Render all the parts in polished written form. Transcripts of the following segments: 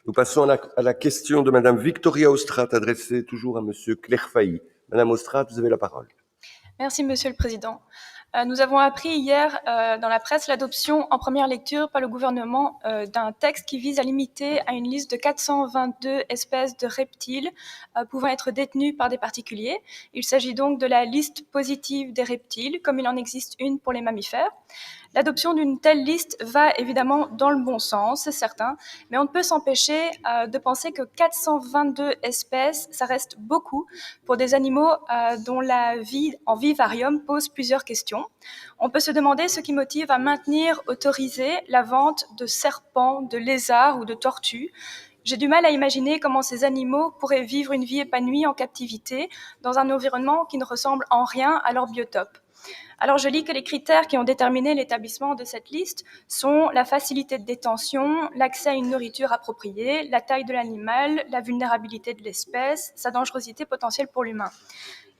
Nous passons à la question de Madame Victoria Ostrat, adressée toujours à Monsieur Clerfailly. Madame Ostrat, vous avez la parole. Merci, Monsieur le Président. Nous avons appris hier dans la presse l'adoption en première lecture par le gouvernement d'un texte qui vise à limiter à une liste de 422 espèces de reptiles pouvant être détenues par des particuliers. Il s'agit donc de la liste positive des reptiles, comme il en existe une pour les mammifères. L'adoption d'une telle liste va évidemment dans le bon sens, c'est certain, mais on ne peut s'empêcher de penser que 422 espèces, ça reste beaucoup pour des animaux dont la vie en vivarium pose plusieurs questions. On peut se demander ce qui motive à maintenir, autoriser la vente de serpents, de lézards ou de tortues. J'ai du mal à imaginer comment ces animaux pourraient vivre une vie épanouie en captivité dans un environnement qui ne ressemble en rien à leur biotope. Alors je lis que les critères qui ont déterminé l'établissement de cette liste sont la facilité de détention, l'accès à une nourriture appropriée, la taille de l'animal, la vulnérabilité de l'espèce, sa dangerosité potentielle pour l'humain.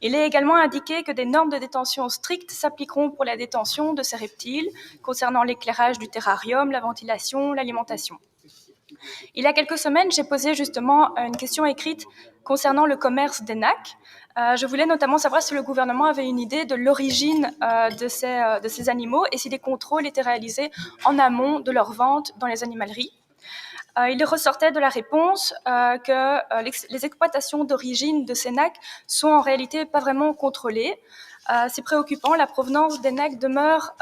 Il est également indiqué que des normes de détention strictes s'appliqueront pour la détention de ces reptiles, concernant l'éclairage du terrarium, la ventilation, l'alimentation. Il y a quelques semaines, j'ai posé justement une question écrite concernant le commerce des NAC. Je voulais notamment savoir si le gouvernement avait une idée de l'origine de ces animaux et si des contrôles étaient réalisés en amont de leur vente dans les animaleries. Il ressortait de la réponse que les exploitations d'origine de ces NAC sont en réalité pas vraiment contrôlées. C'est préoccupant, la provenance des NAC demeure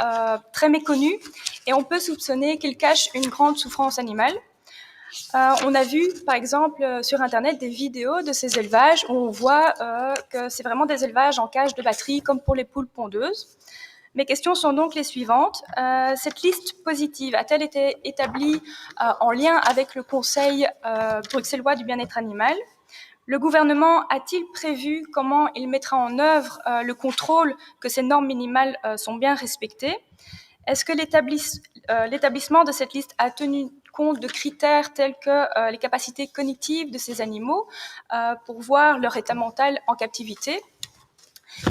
très méconnue et on peut soupçonner qu'ils cachent une grande souffrance animale. On a vu, par exemple, sur Internet, des vidéos de ces élevages où on voit que c'est vraiment des élevages en cage de batterie, comme pour les poules pondeuses. Mes questions sont donc les suivantes. Cette liste positive a-t-elle été établie en lien avec le Conseil bruxellois du bien-être animal ? Le gouvernement a-t-il prévu comment il mettra en œuvre le contrôle que ces normes minimales sont bien respectées ? Est-ce que l'établissement de cette liste a tenu compte de critères tels que les capacités cognitives de ces animaux pour voir leur état mental en captivité ?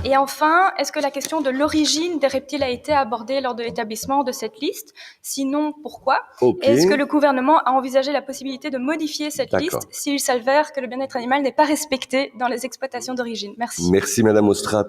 Et enfin, est-ce que la question de l'origine des reptiles a été abordée lors de l'établissement de cette liste ? Sinon, pourquoi ? Okay. Est-ce que le gouvernement a envisagé la possibilité de modifier cette liste s'il s'avère que le bien-être animal n'est pas respecté dans les exploitations d'origine ? Merci. Merci Madame Ostrat.